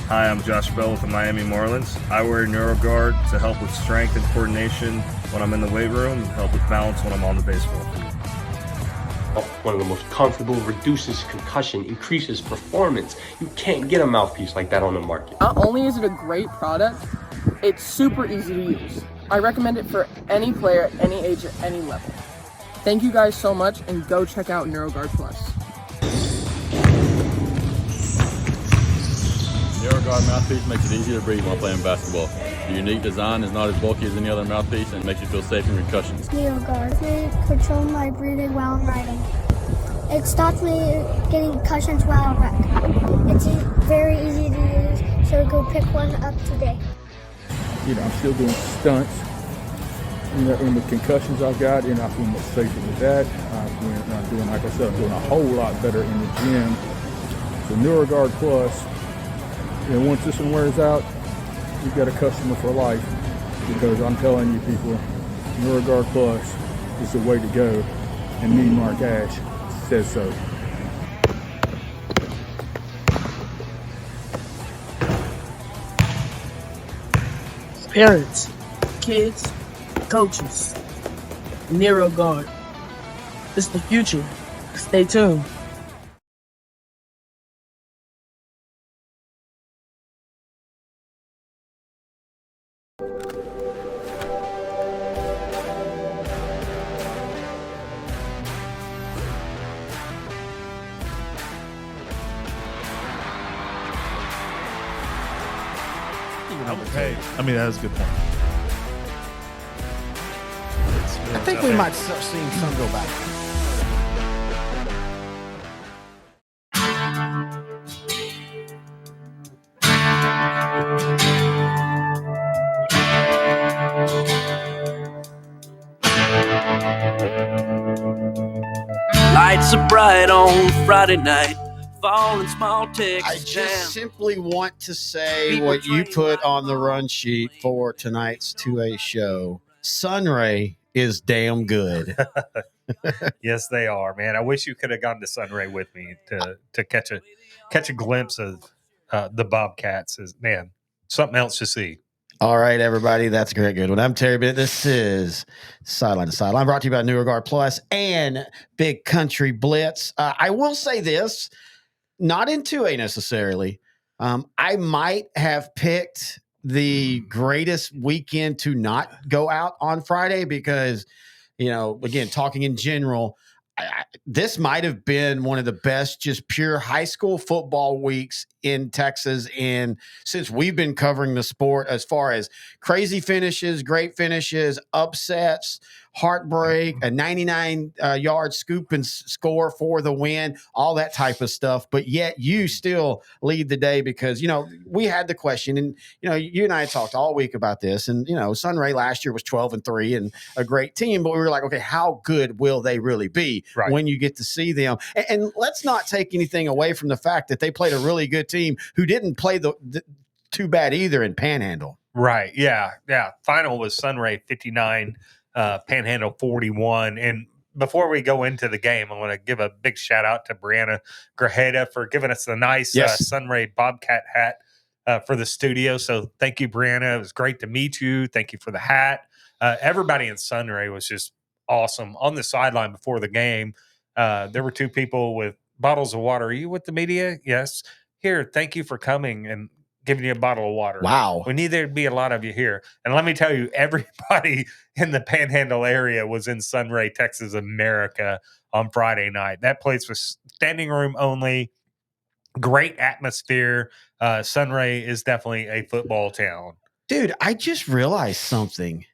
Hi, I'm Josh Bell with the Miami Marlins. I wear NeuroGuard to help with strength and coordination when I'm in the weight room and help with balance when I'm on the baseball field. One of the most comfortable, reduces concussion, increases performance. You can't get a mouthpiece like that on the market. Not only is it a great product, it's super easy to use. I recommend it for any player at any age at any level. Thank you guys so much, and go check out NeuroGuard Plus. NeuroGuard mouthpiece makes it easy to breathe while playing basketball. The unique design is not as bulky as any other mouthpiece and makes you feel safe in concussions. NeuroGuard. It controls my breathing while I'm writing. It stops me getting concussions while I wreck. It's very easy to use, so go pick one up today. I'm still doing stunts. And the concussions I've got, I feel much safer with that. I'm doing, like I said, I'm doing a whole lot better in the gym. So NeuroGuard Plus, once this one wears out, you've got a customer for life, because I'm telling you people, NeuroGuard Plus is the way to go, and me, Mark Ash, says so. Parents, kids, coaches, NeuroGuard. It's the future. Stay tuned. Hey, that was a good point. I think we might start seeing some go back. Lights are bright on Friday night. Falling small Texas. I just simply want to say what you put on the run sheet for tonight's 2A show. Sunray is damn good. Yes, they are, man. I wish you could have gone to Sunray with me to catch a glimpse of the Bobcats. Man, something else to see. All right, everybody, that's a great good one. I'm Terry Bennett. This is Sideline to Sideline, brought to you by NeuroGuard Plus and Big Country Blitz. I will say this, not in 2A necessarily. I might have picked the greatest weekend to not go out on Friday because, again, talking in general, this might have been one of the best just pure high school football weeks in Texas since we've been covering the sport, as far as crazy finishes, great finishes, upsets, heartbreak, a 99-yard scoop and score for the win, all that type of stuff. But yet you still lead the day because, we had the question, and, you and I talked all week about this, and, Sunray last year was 12-3 and a great team, but we were like, okay, how good will they really be when you get to see them? And let's not take anything away from the fact that they played a really good team who didn't play the too bad either in Panhandle. Right. Yeah. Yeah. Final was Sunray 59, Panhandle 41. And before we go into the game, I want to give a big shout out to Brianna Grajeda for giving us the nice Sunray Bobcat hat for the studio. So thank you, Brianna. It was great to meet you. Thank you for the hat. Everybody in Sunray was just awesome. On the sideline before the game, there were two people with bottles of water. Are you with the media? Yes. Here, thank you for coming and giving you a bottle of water. Wow. We need there to be a lot of you here. And let me tell you, everybody in the Panhandle area was in Sunray, Texas, America on Friday night. That place was standing room only. Great atmosphere. Sunray is definitely a football town. Dude, I just realized something.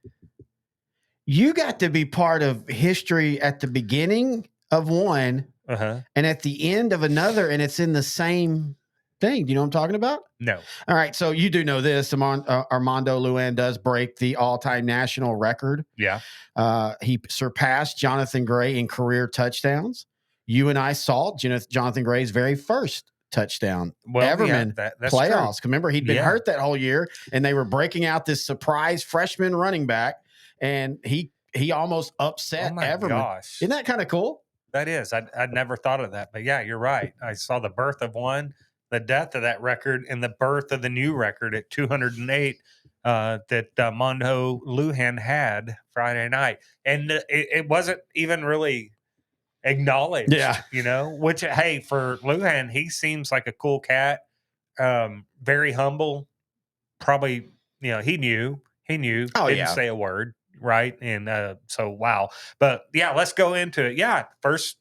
You got to be part of history at the beginning of one and at the end of another, and it's in the same thing. Do you know what I'm talking about? No. All right. So you do know this. Armando Luen does break the all-time national record. Yeah. He surpassed Jonathan Gray in career touchdowns. You and I saw Jonathan Gray's very first touchdown ever in playoffs. True. Remember, he'd been hurt that whole year, and they were breaking out this surprise freshman running back, and he almost upset Everman. Gosh. Isn't that kind of cool? That is. I'd never thought of that. But, yeah, you're right. I saw the birth of one, the death of that record and the birth of the new record at 208 that Mondo Lujan had Friday night. And it wasn't even really acknowledged, which, hey, for Lujan, he seems like a cool cat, very humble, probably, he knew, didn't say a word. Right. And so, wow. But yeah, let's go into it. Yeah. First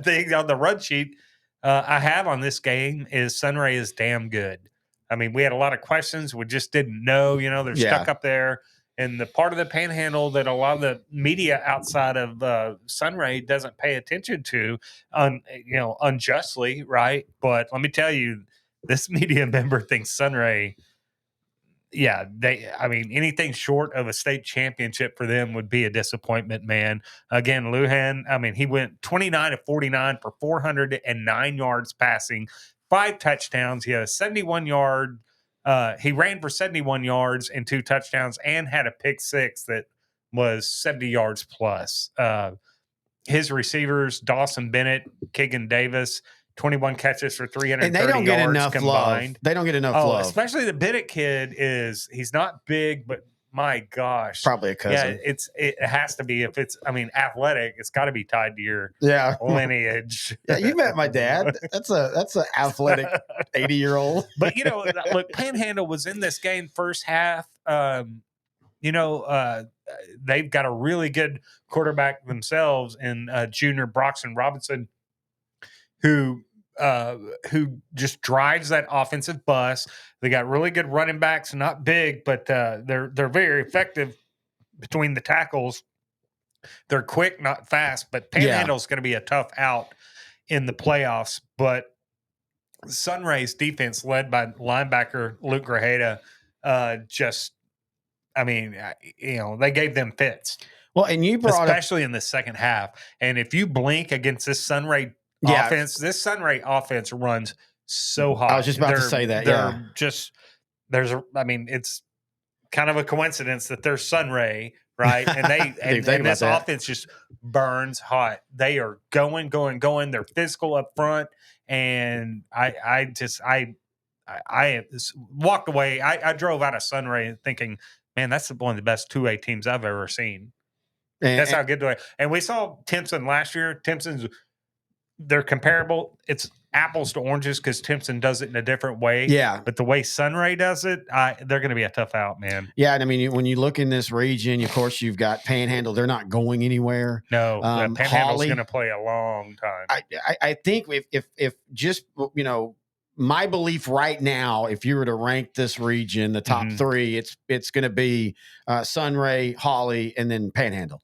thing on the run sheet I have on this game is Sunray is damn good. I mean, we had a lot of questions. We just didn't know, they're stuck up there. And the part of the Panhandle that a lot of the media outside of Sunray doesn't pay attention to, unjustly, right? But let me tell you, this media member thinks Sunray, anything short of a state championship for them would be a disappointment, man. Again, Lujan, he went 29 of 49 for 409 yards passing, 5 touchdowns. He had a 71-yard. He ran for 71 yards and 2 touchdowns and had a pick 6 that was 70 yards plus. His receivers, Dawson Bennett, Keegan Davis, 21 catches for 330 and they don't get yards enough combined. love. They don't get enough love. Especially the Bennett kid he's not big, but my gosh. Probably a cousin. Yeah, it has to be. If it's, athletic, it's got to be tied to your lineage. Yeah, you met my dad. That's a athletic 80-year-old. But, look, Panhandle was in this game first half. They've got a really good quarterback themselves in junior Broxton Robinson, who just drives that offensive bus. They got really good running backs, not big, but they're very effective between the tackles. They're quick, not fast, but Panhandle's going to be a tough out in the playoffs. But Sunray's defense, led by linebacker Luke Grajeda, they gave them fits. Well, and you brought especially in the second half. And if you blink against this Sunray offense, this Sunray offense runs so hot. I was just about to say that. It's kind of a coincidence that they're Sunray, right? And this offense just burns hot. They are going. They're physical up front, and I walked away. I drove out of Sunray thinking, man, that's one of the best 2A teams I've ever seen. That's how good they are. And we saw Timpson last year. They're comparable. It's apples to oranges because Timpson does it in a different way. Yeah. But the way Sunray does it, they're going to be a tough out, man. Yeah. And when you look in this region, of course, you've got Panhandle. They're not going anywhere. No. Panhandle's going to play a long time. I think if just, my belief right now, if you were to rank this region, the top 3, it's going to be Sunray, Holly, and then Panhandle.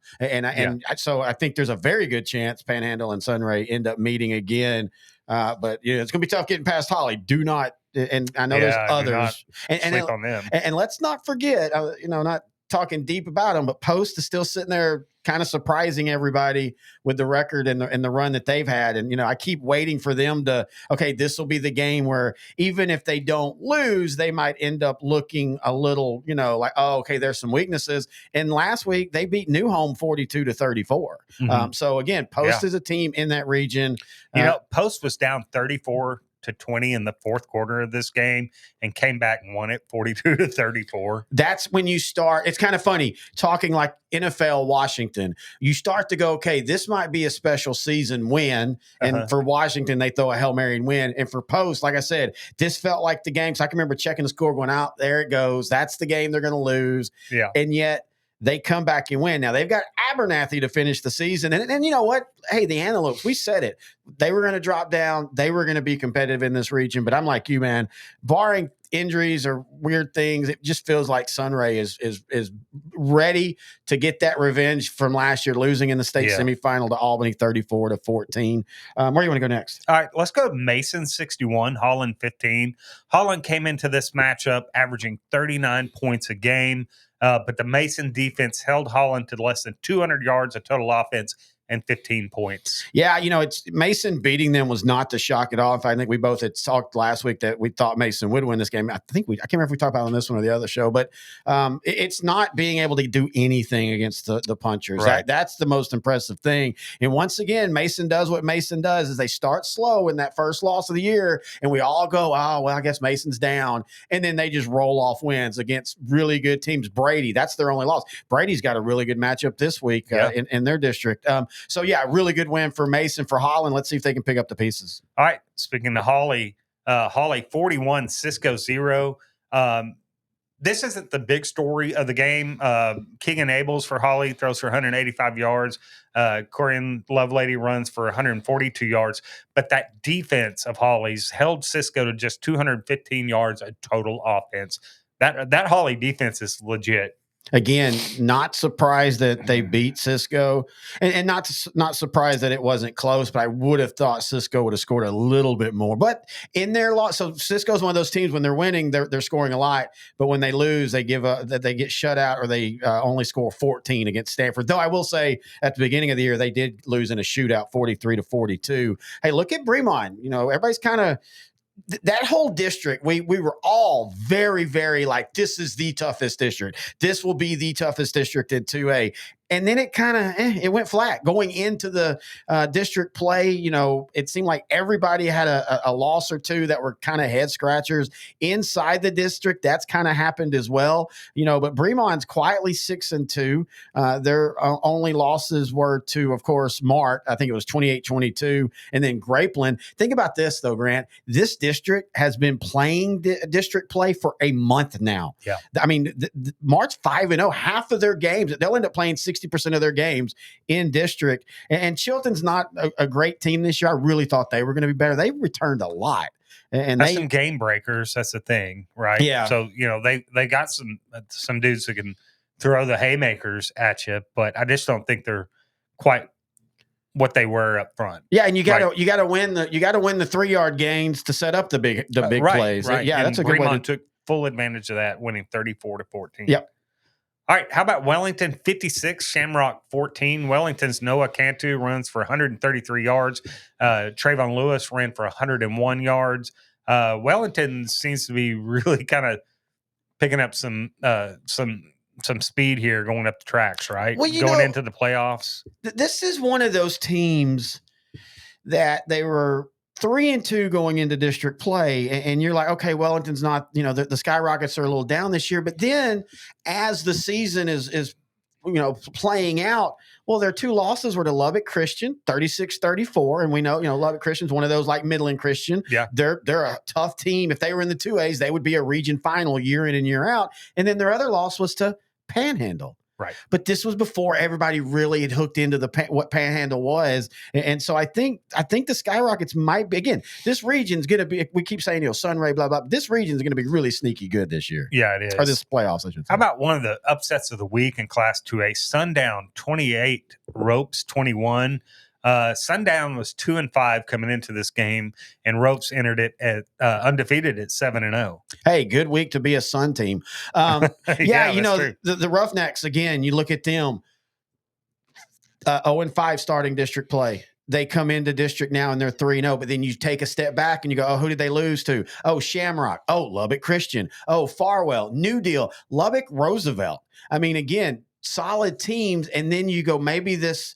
So I think there's a very good chance Panhandle and Sunray end up meeting again. But it's going to be tough getting past Holly. Do not, and I know there's others. Sleep on them. And let's not forget, not talking deep about them, but Post is still sitting there kind of surprising everybody with the record and the run that they've had. And, I keep waiting for them to, this will be the game where even if they don't lose, they might end up looking a little, like, there's some weaknesses. And last week they beat New Home 42-34. Mm-hmm. So again, Post is a team in that region. Post was down 34-20 in the fourth quarter of this game and came back and won it 42-34. That's when you start. It's kind of funny talking like NFL Washington. You start to go, this might be a special season win. And for Washington, they throw a Hail Mary and win. And for Post, like I said, this felt like the game. So I can remember checking the score going out. There it goes. That's the game they're going to lose. Yeah. And yet they come back and win. Now they've got Abernathy to finish the season. And you know what? Hey, the Antelopes, we said it. They were going to drop down. They were going to be competitive in this region. But I'm like you, man, barring injuries or weird things, it just feels like Sunray is ready to get that revenge from last year, losing in the state semifinal to Albany 34-14. Where do you want to go next? All right, let's go Mason 61, Holland 15. Holland came into this matchup averaging 39 points a game. But the Mason defense held Holland to less than 200 yards of total offense and 15 points. Yeah, it's Mason beating them was not the shock at all. In fact, I think we both had talked last week that we thought Mason would win this game. I can't remember if we talked about it on this one or the other show, but it's not being able to do anything against the punchers. Right. That's the most impressive thing. And once again, Mason does what Mason does is they start slow in that first loss of the year, and we all go, oh, well, I guess Mason's down. And then they just roll off wins against really good teams. Brady, that's their only loss. Brady's got a really good matchup this week in their district. So, yeah, really good win for Mason. For Holland, let's see if they can pick up the pieces. All right. Speaking to Hawley 41, Cisco 0. This isn't the big story of the game. Keegan Abels for Hawley throws for 185 yards. Corian Lovelady runs for 142 yards. But that defense of Hawley's held Cisco to just 215 yards of total offense. That Hawley defense is legit. Again, not surprised that they beat Cisco, and not surprised that it wasn't close. But I would have thought Cisco would have scored a little bit more. But in their loss, so Cisco's one of those teams when they're winning, they're scoring a lot. But when they lose, they get shut out, or they only score 14 against Stanford. Though I will say at the beginning of the year they did lose in a shootout, 43-42. Hey, look at Bremond. Everybody's kind of. That whole district, we were all very, very like, this is the toughest district. This will be the toughest district in 2A. And then it kind of it went flat going into the district play. It seemed like everybody had a loss or two that were kind of head scratchers inside the district. That's kind of happened as well. But Bremond's quietly 6-2. Their only losses were to, of course, Mart. I think it was 28-22, and then Grapeland. Think about this though, Grant. This district has been playing district play for a month now. Yeah, I mean, Mart's 5-0. Half of their games they'll end up playing 60% of their games in district. And Chilton's not a great team this year. I really thought they were going to be better. They returned a lot. And that's some game breakers. That's the thing, right? Yeah. So, they got some dudes that can throw the haymakers at you, but I just don't think they're quite what they were up front. Yeah, and you got to win the 3-yard gains to set up the big plays. Right. Yeah, and that's a good way. took full advantage of that, winning 34-14. Yep. All right, how about Wellington 56, Shamrock 14? Wellington's Noah Cantu runs for 133 yards. Trayvon Lewis ran for 101 yards. Wellington seems to be really kind of picking up some speed here going up the tracks, right? Well, going into the playoffs. This is one of those teams that they were 3-2 going into district play, and you're like, okay, Wellington's not, the Skyrockets are a little down this year, but then as the season is playing out, well, their two losses were to Lubbock Christian, 36-34, and we know, Lubbock Christian's one of those like Midland Christian. Yeah, they're a tough team. If they were in the 2As, they would be a region final year in and year out. And then their other loss was to Panhandle. Right. But this was before everybody really had hooked into what Panhandle was. And so I think the Skyrockets might be, again, this region's going to be, we keep saying, Sunray, blah, blah. This region's going to be really sneaky good this year. Yeah, it is. Or this playoffs, I should say. How about one of the upsets of the week in Class 2A? Sundown 28, Ropes 21. Sundown was 2-5 coming into this game, and Ropes entered it at undefeated at 7-0. Hey, good week to be a Sun team. The Roughnecks, again, you look at them, 0-5 starting district play. They come into district now and they're 3-0, but then you take a step back and you go, oh, who did they lose to? Oh, Shamrock. Oh, Lubbock Christian. Oh, Farwell, New Deal, Lubbock, Roosevelt. I mean, again, solid teams, and then you go, maybe this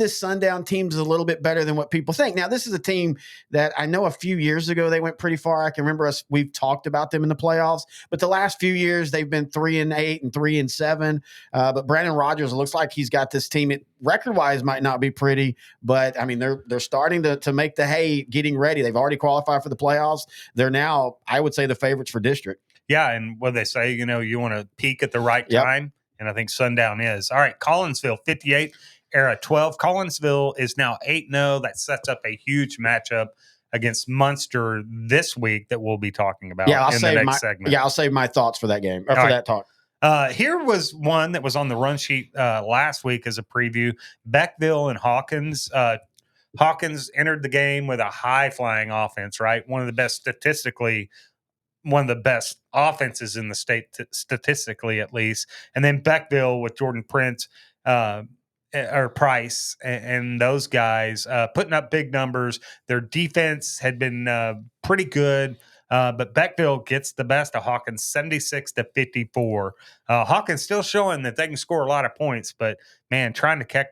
Sundown team's a little bit better than what people think. Now, this is a team that I know a few years ago they went pretty far. I can remember we've talked about them in the playoffs, but the last few years they've been 3-8 and 3-7. But Brandon Rogers, it looks like he's got this team. It record-wise might not be pretty, but I mean they're starting to make the hay, getting ready. They've already qualified for the playoffs. They're now, I would say, the favorites for district. Yeah, and what they say, you want to peak at the right time. And I think Sundown is. All right, Collinsville, 58, Era 12. Collinsville is now 8-0. That sets up a huge matchup against Munster this week that we'll be talking about in the next segment. Yeah, I'll save my thoughts for that game, or that talk. Here was one that was on the run sheet last week as a preview. Beckville and Hawkins. Hawkins entered the game with a high-flying offense, right? One of the best offenses in the state, statistically at least. And then Beckville with Jordan Prince or Price and those guys putting up big numbers. Their defense had been pretty good, but Beckville gets the best of Hawkins, 76-54. Hawkins still showing that they can score a lot of points, but man, trying to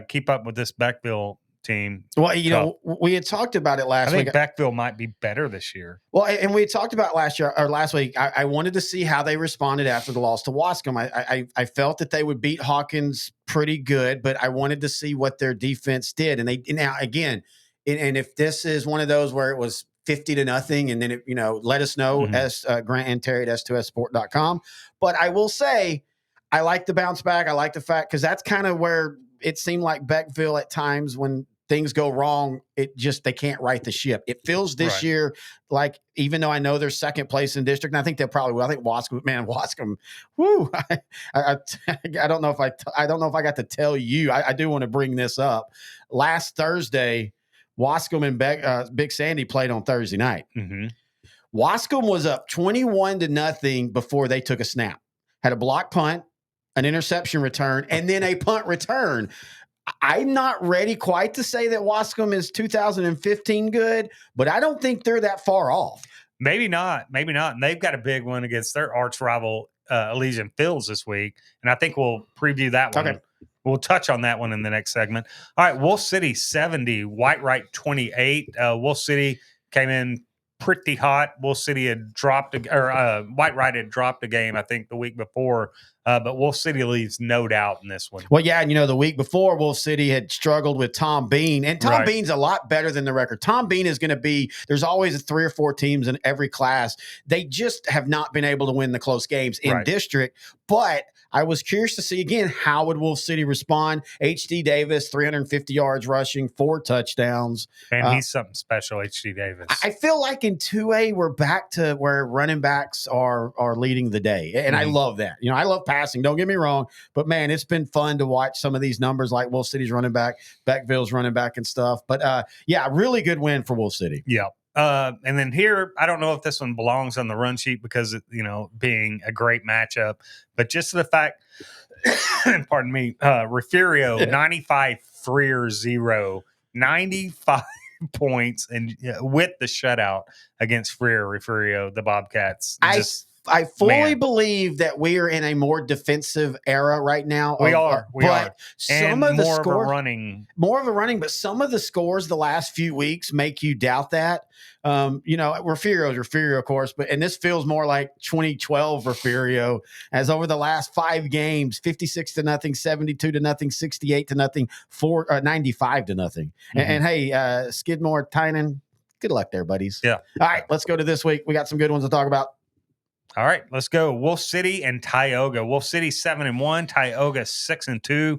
keep up with this Beckville team. Well, you know, we had talked about it last I think week. Beckville might be better this year. Well, and we had talked about last week. I wanted to see how they responded after the loss to Wascom. I felt that they would beat Hawkins pretty good, but I wanted to see what their defense did. And now again, and if this is one of those where it was 50-0, and then let us know as Grant and Terry at S2Sport.com. But I will say, I like the bounce back. I like the fact because that's kind of where it seemed like Beckville at times when things go wrong, they can't right the ship. It feels this year like, even though I know they're second place in district, and I think they'll probably will. I think Wascom, whoo, I don't know if I don't know if I got to tell you. I do want to bring this up. Last Thursday, Wascom and Big Sandy played on Thursday night. Wascom was up 21-0 before they took a snap. Had a block punt, an interception return, and then a punt return. I'm not ready quite to say that Wascom is 2015 good, but I don't think they're that far off. Maybe not. And they've got a big one against their arch rival, Elysian Fields, this week. And I think we'll preview that one. Okay. We'll touch on that one in the next segment. All right, Wolf City 70, Whitewright 28. Wolf City came in pretty hot. Wolf City had Whitewright had dropped a game, I think, the week before. But Wolf City leaves no doubt in this one. Well, yeah, and the week before, Wolf City had struggled with Tom Bean, and Tom Bean's a lot better than the record. Tom Bean is going to be, there's always 3 or 4 teams in every class. They just have not been able to win the close games in district, but I was curious to see, again, how would Wolf City respond? H.D. Davis, 350 yards rushing, 4 touchdowns. And he's something special, H.D. Davis. I feel like in 2A, we're back to where running backs are leading the day. And I love that. I love passing, don't get me wrong. But, man, it's been fun to watch some of these numbers like Wolf City's running back, Beckville's running back and stuff. But, yeah, really good win for Wolf City. Yeah. And then here, I don't know if this one belongs on the run sheet because, being a great matchup, but just the fact, pardon me, Refugio, 95-3-0, 95 points, and with the shutout against Refugio, the Bobcats. I fully believe that we are in a more defensive era right now. We are. Some of the scores, more of a running, but some of the scores the last few weeks make you doubt that. Refugio, of course, and this feels more like 2012 Refugio, as over the last 5 games, 56-0, 72-0, 68-0, 95-0. And hey, Skidmore, Tynan, good luck there, buddies. Yeah. All right, let's go to this week. We got some good ones to talk about. All right, let's go. Wolf City and Tioga. Wolf City 7-1, Tioga 6-2.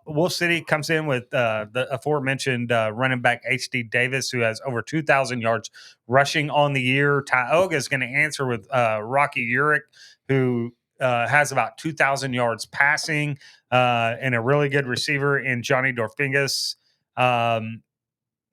Wolf City comes in with the aforementioned running back H.D. Davis, who has over 2,000 yards rushing on the year. Tioga is going to answer with Rocky Urich, who has about 2,000 yards passing, and a really good receiver in Johnny Dorfingus.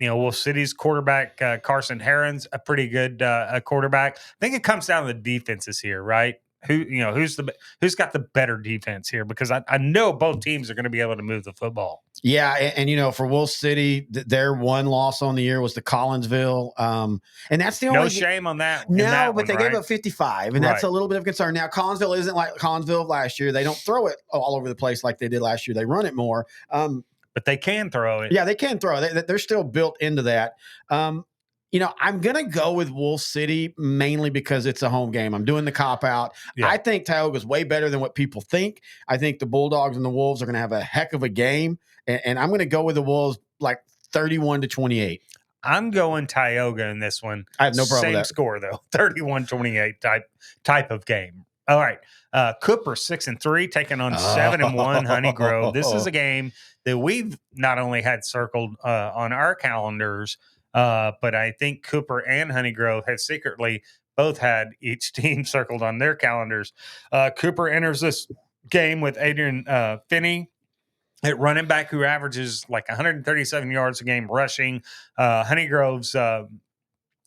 Wolf City's quarterback, Carson Herron's a pretty good quarterback. I think it comes down to the defenses here, right? Who's got the better defense here? Because I know both teams are going to be able to move the football. Yeah, and for Wolf City, their one loss on the year was to Collinsville, and that's the only shame on that. No, but they gave up 55, and that's a little bit of concern. Now, Collinsville isn't like Collinsville last year. They don't throw it all over the place like they did last year. They run it more. But they can throw it. Yeah, they can throw it. They're still built into that. I'm going to go with Wolf City mainly because it's a home game. I'm doing the cop-out. Yeah. I think Tioga's way better than what people think. I think the Bulldogs and the Wolves are going to have a heck of a game, and I'm going to go with the Wolves like 31-28. I'm going Tioga in this one. I have no problem with that. Same score, though. 31-28 type of game. All right. Cooper 6-3 taking on 7-1 Honeygrove. This is a game that we've not only had circled on our calendars, but I think Cooper and Honeygrove have secretly both had each team circled on their calendars. Cooper enters this game with Adrian Finney at running back, who averages like 137 yards a game rushing. Honeygrove's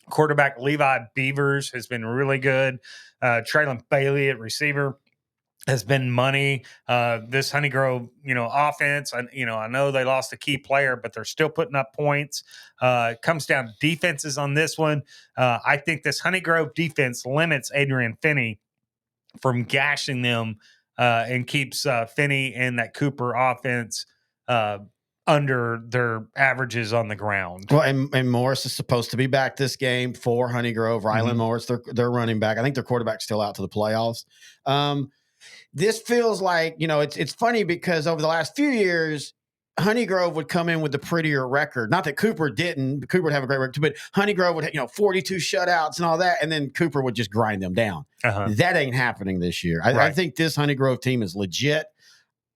quarterback Levi Beavers has been really good. Traylon Bailey at receiver has been money. This Honeygrove, offense, I know they lost a key player, but they're still putting up points. It comes down to defenses on this one. I think this Honeygrove defense limits Adrian Finney from gashing them and keeps Finney and that Cooper offense under their averages on the ground. Well, and Morris is supposed to be back this game for Honeygrove. Rylan Morris, they're running back. I think their quarterback's still out to the playoffs. This feels like, it's funny because over the last few years, Honeygrove would come in with the prettier record. Not that Cooper didn't. Cooper would have a great record too, but Honeygrove would, 42 shutouts and all that, and then Cooper would just grind them down. That ain't happening this year. I think this Honeygrove team is legit.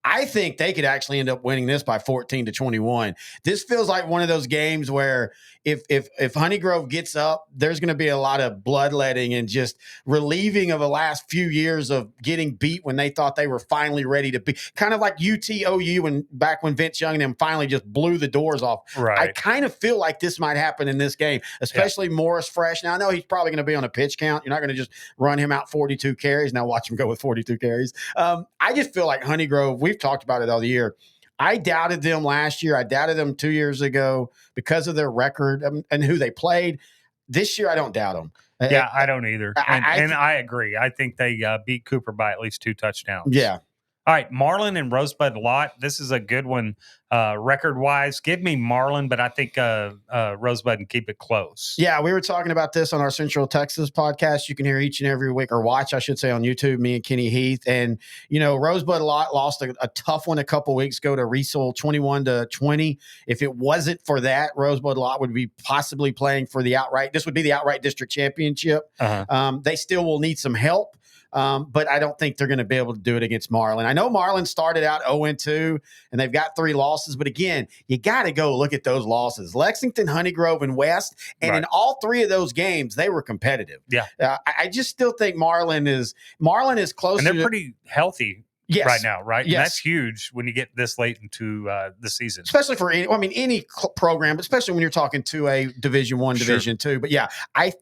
I think they could actually end up winning this by 14-21. This feels like one of those games where if Honeygrove gets up, there's going to be a lot of bloodletting and just relieving of the last few years of getting beat when they thought they were finally ready to be. Kind of like UTOU when back when Vince Young and them finally just blew the doors off. Right. I kind of feel like this might happen in this game, especially Morris fresh. Now, I know he's probably going to be on a pitch count. You're not going to just run him out 42 carries. Now watch him go with 42 carries. I just feel like Honeygrove, we've talked about it all year. I doubted them last year. I doubted them 2 years ago because of their record and who they played. This year, I don't doubt them. Yeah, I don't either. And I agree. I think they beat Cooper by at least 2 touchdowns. Yeah. All right, Marlin and Rosebud Lot. This is a good one record-wise. Give me Marlin, but I think Rosebud can keep it close. Yeah, we were talking about this on our Central Texas podcast. You can hear each and every week, or watch, I should say, on YouTube, me and Kenny Heath. And, Rosebud Lot lost a tough one a couple weeks ago to Riesel, 21-20. If it wasn't for that, Rosebud Lot would be possibly playing for the outright. This would be the outright district championship. They still will need some help. But I don't think they're going to be able to do it against Marlin. I know Marlin started out 0-2, and they've got 3 losses. But again, you got to go look at those losses. Lexington, Honeygrove, and West. And in all 3 of those games, they were competitive. Yeah. I just still think Marlin is closer. And they're pretty healthy. Yes. Right now, right? Yes. And that's huge when you get this late into the season. Especially for any program, but especially when you're talking to a Division I, Division II. But yeah, I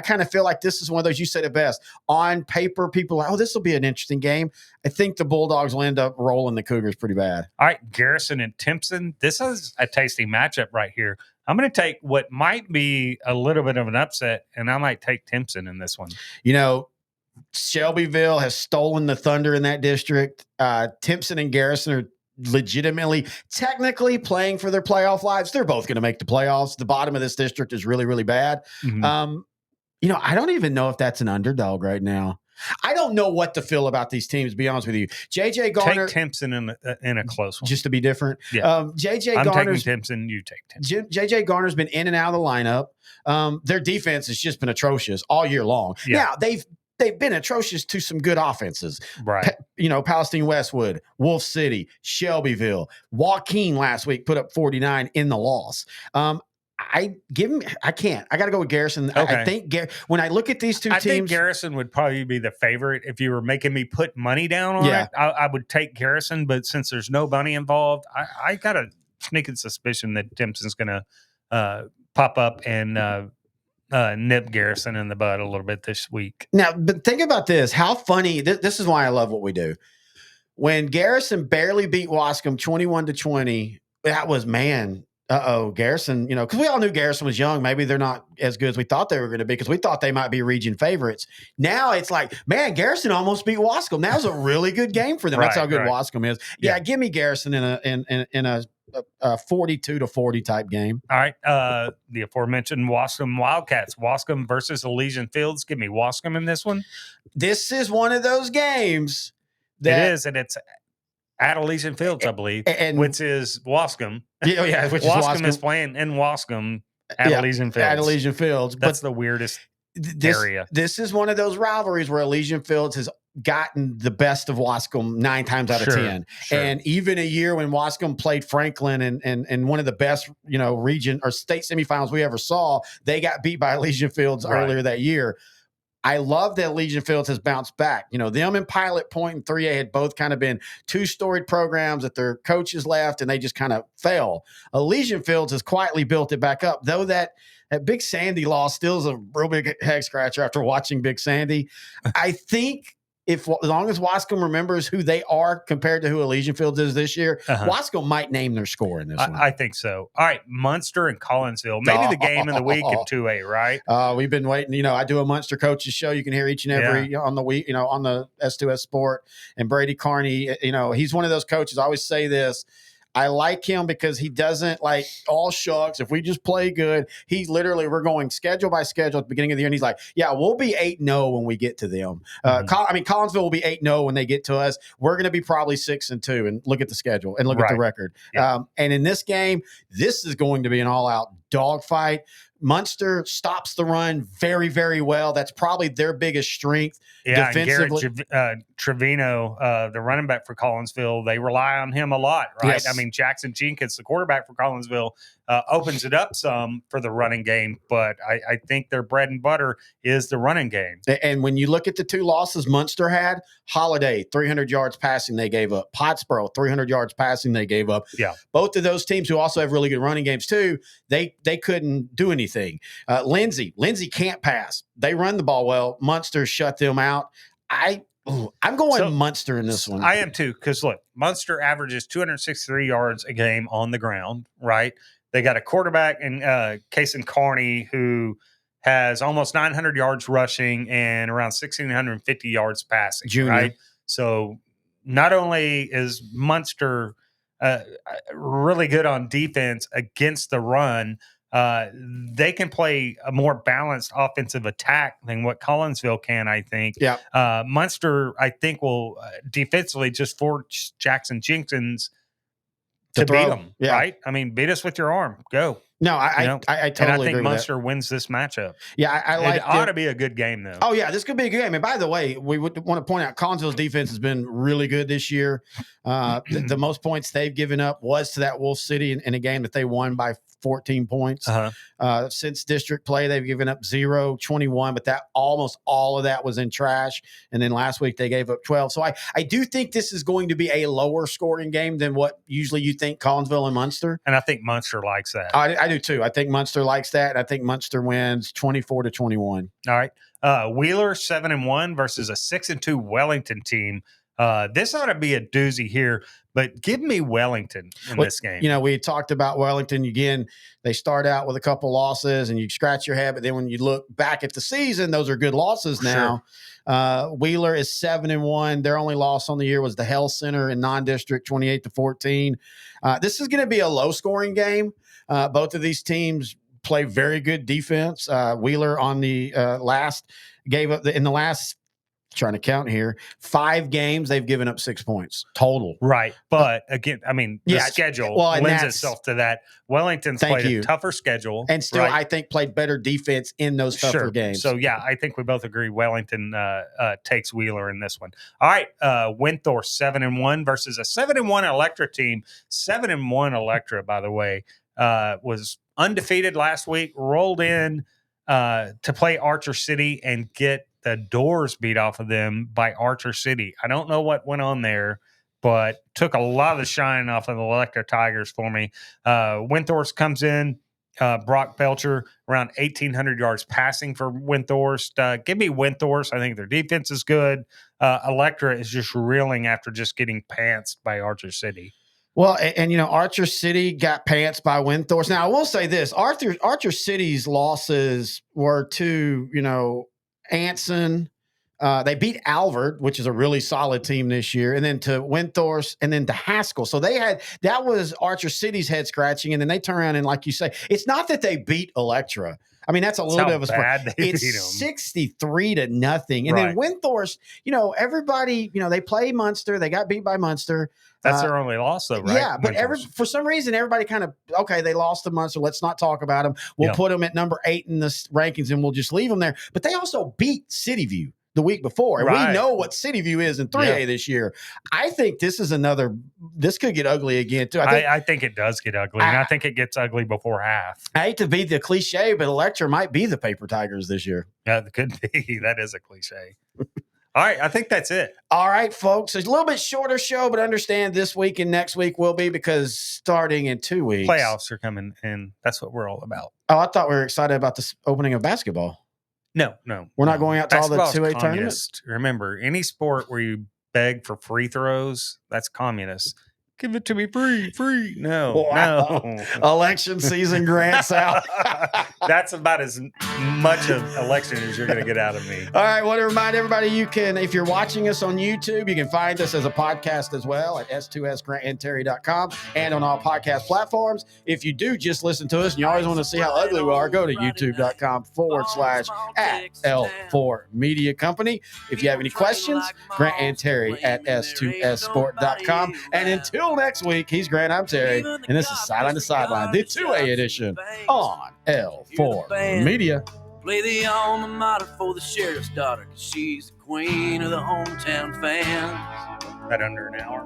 kind of feel like this is one of those, you said it best. On paper, people are, this will be an interesting game. I think the Bulldogs will end up rolling the Cougars pretty bad. All right, Garrison and Timpson. This is a tasty matchup right here. I'm going to take what might be a little bit of an upset, and I might take Timpson in this one. Shelbyville has stolen the thunder in that district. Timpson and Garrison are legitimately, technically playing for their playoff lives. They're both going to make the playoffs. The bottom of this district is really, really bad. I don't even know if that's an underdog right now. I don't know what to feel about these teams, to be honest with you. JJ Garner. Take Timpson in a close one. Just to be different. Yeah. JJ I'm Garner's, taking Timpson. You take Timpson. JJ Garner's been in and out of the lineup. Their defense has just been atrocious all year long. Yeah. Now, they've been atrocious to some good offenses. Right. Palestine Westwood, Wolf City, Shelbyville. Joaquin last week put up 49 in the loss. I can't. I got to go with Garrison. Okay. I think when I look at these two teams, I think Garrison would probably be the favorite. If you were making me put money down on it, I would take Garrison. But since there's no money involved, I got a sneaking suspicion that Timpson's going to pop up and nip Garrison in the bud a little bit this week. Now, but think about this. How funny. This is why I love what we do. When Garrison barely beat Wascom 21-20, that was, Garrison, because we all knew Garrison was young. Maybe they're not as good as we thought they were going to be because we thought they might be region favorites. Now it's like, Garrison almost beat Wascom. That was a really good game for them. That's how good Wascom is. Yeah, give me Garrison in a 42-40 type game. All right. The aforementioned Wascom Wildcats. Wascom versus Elysian Fields. Give me Wascom in this one. This is one of those games it is, and it's at Elysian Fields, I believe, which is Wascom. Yeah, which Wascom is playing in Wascom at Elysian Fields. At Elysian Fields. That's the weirdest area. This is one of those rivalries where Elysian Fields has gotten the best of Wascom 9 times out of 10. Sure. And even a year when Wascom played Franklin and one of the best, region or state semifinals we ever saw, they got beat by Elysian Fields earlier that year. I love that Elysian Fields has bounced back. Them and Pilot Point and 3A had both kind of been 2-storied programs that their coaches left and they just kind of fell. Elysian Fields has quietly built it back up, though that Big Sandy loss still is a real big head scratcher after watching Big Sandy. I think as long as Wascom remembers who they are compared to who Elysian Fields is this year, Wascom might name their score in this one. I think so. All right, Munster and Collinsville. Maybe the game of the week in 2A, right? We've been waiting. I do a Munster coaches show. You can hear each and every on the week, on the S2S Sport. And Brady Carney, he's one of those coaches. I always say this. I like him because he doesn't like all shucks. If we just play good, we're going schedule by schedule at the beginning of the year. And he's like, yeah, we'll be 8-0 when we get to them. Collinsville will be 8-0 when they get to us. We're going to be probably 6-2 and look at the schedule and look at the record. Yeah. And in this game, this is going to be an all out dogfight. Munster stops the run very, very well. That's probably their biggest strength. Yeah, defensively. And Garrett Trevino, the running back for Collinsville, they rely on him a lot, right? Yes. I mean, Jackson Jenkins, the quarterback for Collinsville, opens it up some for the running game, but I think their bread and butter is the running game. And when you look at the two losses Munster had, Holiday, 300 yards passing they gave up. Pottsboro, 300 yards passing they gave up. Yeah. Both of those teams who also have really good running games too, they couldn't do anything. Lindsay can't pass. They run the ball well. Munster shut them out. I'm going Munster in this one. I am too, because look, Munster averages 263 yards a game on the ground, right? They got a quarterback in Kason Carney who has almost 900 yards rushing and around 1,650 yards passing, Junior. right? So not only is Munster really good on defense against the run, they can play a more balanced offensive attack than what Collinsville can, I think. Yeah. Munster, I think, will defensively just force Jackson Jenkins to beat them, right? I mean, beat us with your arm. Go. No, I totally and I agree think with Munster wins this matchup. Yeah, I like it. Ought to be a good game, though. Oh, yeah, this could be a good game. And by the way, we would want to point out Collinsville's defense has been really good this year. The most points they've given up was to that Wolf City in a game that they won by 14 points. Since district play, they've given up 0, 21, but that almost all of that was in trash. And then last week they gave up 12. So I do think this is going to be a lower scoring game than what usually you think Collinsville and Munster. And I think Munster likes that. I do too. I think Munster likes that. I think Munster wins 24-21. All right. Wheeler 7-1 versus a 6-2 Wellington team. This ought to be a doozy here, but give me Wellington in this game. We talked about Wellington again. They start out with a couple losses and you scratch your head, but then when you look back at the season, those are good losses now. Sure. Wheeler is 7-1. Their only loss on the year was the Hell Center in non-district, 28-14. This is going to be a low-scoring game. Both of these teams play very good defense. Wheeler on the trying to count here, 5 games, they've given up 6 points total. Right. But again, I mean, the schedule lends itself to that. Wellington's played a tougher schedule. And still, I think, played better defense in those tougher games. So, yeah, I think we both agree Wellington takes Wheeler in this one. All right. Winthrop 7-1 versus a 7-1 Electra team. 7-1 Electra, by the way, was undefeated last week, rolled in to play Archer City and get the doors beat off of them by Archer City. I don't know what went on there, but took a lot of the shine off of the Electra Tigers for me. Winthrop comes in, Brock Belcher, around 1,800 yards passing for Winthrop. Give me Winthrop. I think their defense is good. Electra is just reeling after just getting pantsed by Archer City. Well, and Archer City got pants by Winthrop. Now, I will say this. Archer City's losses were to, Anson. They beat Alvord, which is a really solid team this year, and then to Winthrop, and then to Haskell. So that was Archer City's head scratching, and then they turn around and, like you say, it's not that they beat Electra. I mean, that's a little bit of a bad it's 63-0. And then Winthrop, everybody, they play Munster. They got beat by Munster. That's their only loss, though, right? Yeah, but for some reason, everybody kind of, they lost to Munster. Let's not talk about them. We'll put them at number 8 in the rankings, and we'll just leave them there. But they also beat Cityview the week before. And we know what Cityview is in 3A this year. I think this could get ugly again, too. I think it does get ugly, and I think it gets ugly before half. I hate to be the cliche, but Electra might be the Paper Tigers this year. Yeah, it could be. That is a cliche. All right, I think that's it. All right, folks. It's a little bit shorter show, but understand this week and next week will be, because starting in 2 weeks. Playoffs are coming, and that's what we're all about. Oh, I thought we were excited about this opening of basketball. No. We're not going out to all the Basketball's 2A tournaments? communist. Remember, any sport where you beg for free throws, that's communist. Give it to me free. No, Wow. no. Election season grants out. That's about as much of election as you're going to get out of me. All right, want to remind everybody you can, if you're watching us on YouTube, you can find us as a podcast as well at s2sgrantandterry.com and on all podcast platforms. If you do just listen to us and you always want to see how ugly we are, go to youtube.com/@L4 Media Company. If you have any questions, Grant and Terry at s2ssport.com. And until next week, he's Grant, I'm Terry, and this is Sideline to Sideline, the 2A edition on L4 Media. Play the alma mater for the sheriff's daughter, 'cause she's the queen of the hometown fans. Right under an hour.